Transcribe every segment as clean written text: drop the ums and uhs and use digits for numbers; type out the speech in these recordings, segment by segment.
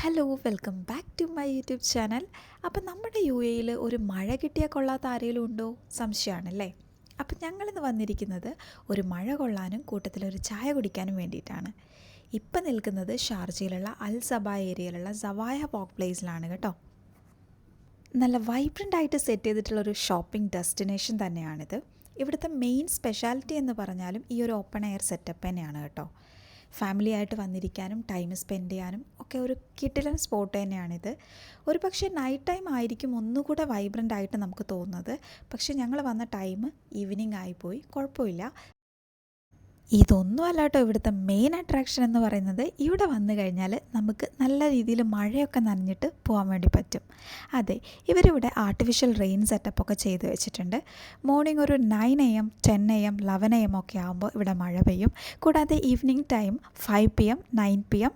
Hello welcome back to my YouTube channel. അപ്പം നമ്മുടെ U എയിൽ ഒരു മഴ കിട്ടിയാൽ കൊള്ളാത്ത ആരെങ്കിലും ഉണ്ടോ? സംശയമാണല്ലേ. അപ്പം ഞങ്ങളിന്ന് വന്നിരിക്കുന്നത് ഒരു മഴ കൊള്ളാനും കൂട്ടത്തിലൊരു ചായ കുടിക്കാനും വേണ്ടിയിട്ടാണ്. ഇപ്പം നിൽക്കുന്നത് ഷാർജയിലുള്ള അൽ സബ ഏരിയയിലുള്ള സവായ വാക്ക് പ്ലേസിലാണ് കേട്ടോ. നല്ല വൈബ്രൻ്റ് ആയിട്ട് സെറ്റ് ചെയ്തിട്ടുള്ളൊരു ഷോപ്പിംഗ് ഡെസ്റ്റിനേഷൻ തന്നെയാണിത്. ഇവിടുത്തെ മെയിൻ സ്പെഷ്യാലിറ്റി എന്ന് പറഞ്ഞാലും ഈ ഒരു ഓപ്പൺ എയർ സെറ്റപ്പ് തന്നെയാണ് കേട്ടോ. ഫാമിലി ആയിട്ട് വന്നിരിക്കാനും ടൈം സ്പെൻഡ് ചെയ്യാനും ഒക്കെ ഒരു കിടിലൻ സ്പോട്ട് തന്നെയാണിത്. ഒരു പക്ഷേ നൈറ്റ് ടൈം ആയിരിക്കും ഒന്നുകൂടെ വൈബ്രൻ്റ് ആയിട്ട് നമുക്ക് തോന്നുന്നത്. പക്ഷേ ഞങ്ങൾ വന്ന ടൈം ഈവനിങ് ആയിപ്പോയി, കുഴപ്പമില്ല. ഇതൊന്നും അല്ല കേട്ടോ ഇവിടുത്തെ മെയിൻ അട്രാക്ഷൻ എന്ന് പറയുന്നത്. ഇവിടെ വന്നു കഴിഞ്ഞാൽ നമുക്ക് നല്ല രീതിയിൽ മഴയൊക്കെ നനഞ്ഞിട്ട് പോകാൻ വേണ്ടി പറ്റും. അതെ, ഇവരിവിടെ ആർട്ടിഫിഷ്യൽ റെയിൻ സെറ്റപ്പൊക്കെ ചെയ്ത് വെച്ചിട്ടുണ്ട്. മോർണിംഗ് ഒരു 9 AM 10 AM 11 AM ഒക്കെ ആകുമ്പോൾ ഇവിടെ മഴ പെയ്യും. കൂടാതെ evening time 5 PM 9 PM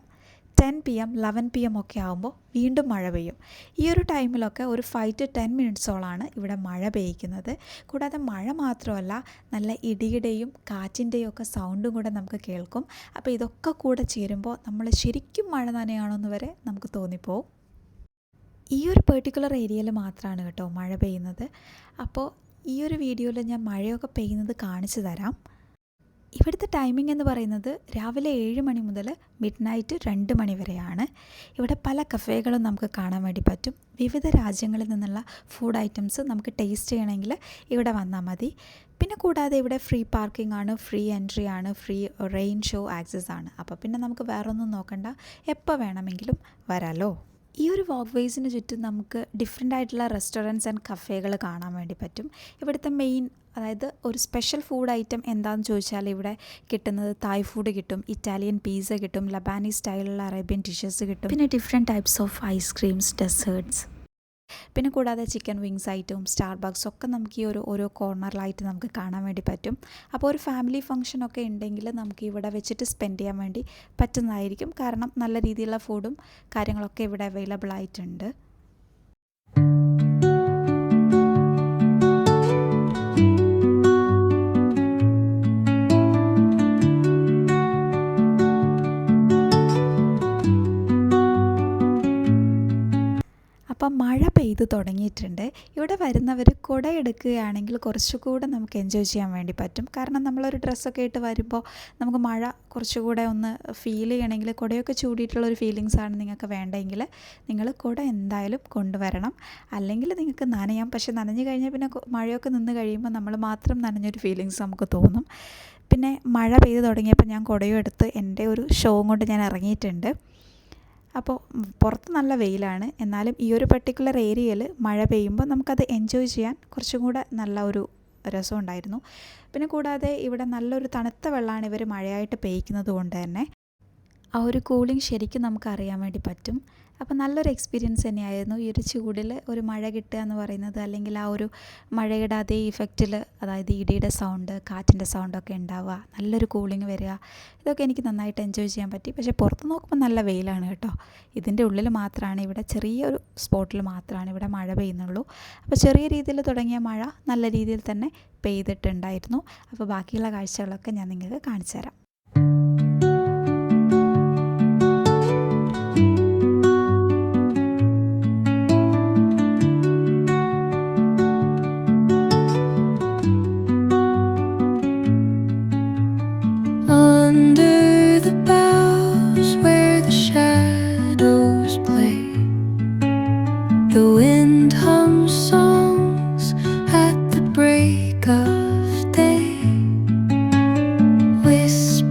10 PM 11 PM ഒക്കെ ആകുമ്പോൾ വീണ്ടും മഴ പെയ്യും. ഈ ഒരു ടൈമിലൊക്കെ ഒരു 5 to 10 മിനിറ്റ്സോളാണ് ഇവിടെ മഴ പെയ്യ്ക്കുന്നത്. കൂടാതെ മഴ മാത്രമല്ല, നല്ല ഇടിയുടെയും കാറ്റിൻ്റെയും ഒക്കെ സൗണ്ടും കൂടെ നമുക്ക് കേൾക്കും. അപ്പോൾ ഇതൊക്കെ കൂടെ ചേരുമ്പോൾ നമ്മൾ ശരിക്കും മഴ നനയാണെന്ന് വരെ നമുക്ക് തോന്നിപ്പോവും. ഈ ഒരു പെർട്ടിക്കുലർ ഏരിയയിൽ മാത്രമാണ് കേട്ടോ മഴ പെയ്യുന്നത്. അപ്പോൾ ഈ ഒരു വീഡിയോയിൽ ഞാൻ മഴയൊക്കെ പെയ്യുന്നത് കാണിച്ചു തരാം. ഇവിടുത്തെ ടൈമിംഗ് എന്ന് പറയുന്നത് രാവിലെ 7 മണി മുതൽ മിഡ് നൈറ്റ് 2 മണി വരെയാണ്. ഇവിടെ പല കഫേകളും നമുക്ക് കാണാൻ വേണ്ടി പറ്റും. വിവിധ രാജ്യങ്ങളിൽ നിന്നുള്ള ഫുഡ് ഐറ്റംസ് നമുക്ക് ടേസ്റ്റ് ചെയ്യണമെങ്കിൽ ഇവിടെ വന്നാൽ മതി. പിന്നെ കൂടാതെ ഇവിടെ ഫ്രീ പാർക്കിംഗ് ആണ്, ഫ്രീ എൻട്രി ആണ്, ഫ്രീ റെയിൻ ഷോ ആക്സസ് ആണ്. അപ്പോൾ പിന്നെ നമുക്ക് വേറൊന്നും നോക്കണ്ട, എപ്പോൾ വേണമെങ്കിലും വരാമല്ലോ. ഈ ഒരു വാക്ക് വേസിന് ചുറ്റും നമുക്ക് ഡിഫറെൻ്റ് ആയിട്ടുള്ള റെസ്റ്റോറൻറ്റ്സ് ആൻഡ് കഫേകൾ കാണാൻ വേണ്ടി പറ്റും. ഇവിടുത്തെ മെയിൻ, അതായത് ഒരു സ്പെഷ്യൽ ഫുഡ് ഐറ്റം എന്താണെന്ന് ചോദിച്ചാൽ ഇവിടെ കിട്ടുന്നത് തായ് ഫുഡ് കിട്ടും, ഇറ്റാലിയൻ പീസ കിട്ടും, ലബാനീസ് സ്റ്റൈലുള്ള അറേബ്യൻ ഡിഷസ് കിട്ടും, പിന്നെ different types of ice creams, desserts, പിന്നെ കൂടാതെ ചിക്കൻ വിങ്സ് ഐറ്റവും സ്റ്റാർബക്സ് ഒക്കെ നമുക്ക് ഈ ഓരോ കോർണറിലായിട്ട് നമുക്ക് കാണാൻ വേണ്ടി പറ്റും. അപ്പോൾ ഒരു ഫാമിലി ഫംഗ്ഷനൊക്കെ ഉണ്ടെങ്കിൽ നമുക്ക് ഇവിടെ വെച്ചിട്ട് സ്പെൻഡ് ചെയ്യാൻ വേണ്ടി പറ്റുന്നതായിരിക്കും. കാരണം നല്ല രീതിയിലുള്ള ഫുഡും കാര്യങ്ങളൊക്കെ ഇവിടെ അവൈലബിൾ ആയിട്ടുണ്ട്. അപ്പം മഴ പെയ്ത് തുടങ്ങിയിട്ടുണ്ട്. ഇവിടെ വരുന്നവർ കുട എടുക്കുകയാണെങ്കിൽ കുറച്ചുകൂടെ നമുക്ക് എൻജോയ് ചെയ്യാൻ വേണ്ടി പറ്റും. കാരണം നമ്മളൊരു ഡ്രസ്സൊക്കെ ഇട്ട് വരുമ്പോൾ നമുക്ക് മഴ കുറച്ചുകൂടെ ഒന്ന് ഫീൽ ചെയ്യണമെങ്കിൽ കുടയൊക്കെ ചൂടിയിട്ടുള്ളൊരു ഫീലിങ്സാണ് നിങ്ങൾക്ക് വേണ്ടതെങ്കിൽ നിങ്ങൾ കുട എന്തായാലും കൊണ്ടുവരണം. അല്ലെങ്കിൽ നിങ്ങൾക്ക് നനയാം. പക്ഷെ നനഞ്ഞു കഴിഞ്ഞാൽ പിന്നെ മഴയൊക്കെ നിന്ന് കഴിയുമ്പോൾ നമ്മൾ മാത്രം നനഞ്ഞൊരു ഫീലിങ്സ് നമുക്ക് തോന്നും. പിന്നെ മഴ പെയ്ത് തുടങ്ങിയപ്പോൾ ഞാൻ കുടയും എടുത്ത് എൻ്റെ ഒരു ഷോയും കൊണ്ട് ഞാൻ ഇറങ്ങിയിട്ടുണ്ട്. അപ്പോൾ പുറത്ത് നല്ല വെയിലാണ്, എന്നാലും ഈ ഒരു പർട്ടിക്കുലർ ഏരിയയിൽ മഴ പെയ്യുമ്പോൾ നമുക്കത് എൻജോയ് ചെയ്യാൻ കുറച്ചും കൂടെ നല്ല ഒരു രസമുണ്ടായിരുന്നു. പിന്നെ കൂടാതെ ഇവിടെ നല്ലൊരു തണുത്ത വെള്ളമാണ് ഇവർ മഴയായിട്ട് പെയ്യ്ക്കുന്നത് കൊണ്ട് തന്നെ ആ ഒരു കൂളിംഗ് ശരിക്കും നമുക്ക് അറിയാൻ വേണ്ടി പറ്റും. അപ്പോൾ നല്ലൊരു എക്സ്പീരിയൻസ് തന്നെയായിരുന്നു ഈ ഒരു ചൂടിൽ ഒരു മഴ കിട്ടുക എന്ന് പറയുന്നത്. അല്ലെങ്കിൽ ആ ഒരു മഴയുടെ അതേ ഇഫക്റ്റിൽ, അതായത് ഇടിയുടെ സൗണ്ട്, കാറ്റിൻ്റെ സൗണ്ടൊക്കെ ഉണ്ടാവുക, നല്ലൊരു കൂളിംഗ് വരിക, ഇതൊക്കെ എനിക്ക് നന്നായിട്ട് എൻജോയ് ചെയ്യാൻ പറ്റി. പക്ഷേ പുറത്ത് നോക്കുമ്പോൾ നല്ല വെയിലാണ് കേട്ടോ. ഇതിൻ്റെ ഉള്ളിൽ മാത്രമാണ്, ഇവിടെ ചെറിയൊരു സ്പോട്ടിൽ മാത്രമാണ് ഇവിടെ മഴ പെയ്യുന്നുള്ളൂ. അപ്പോൾ ചെറിയ രീതിയിൽ തുടങ്ങിയ മഴ നല്ല രീതിയിൽ തന്നെ പെയ്തിട്ടുണ്ടായിരുന്നു. അപ്പോൾ ബാക്കിയുള്ള കാഴ്ചകളൊക്കെ ഞാൻ നിങ്ങൾക്ക് കാണിച്ചു തരാം. Under the boughs where the shadows play, the wind hums songs at the break of day, whispers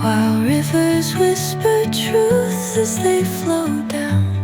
while rivers whisper truth as they flow down.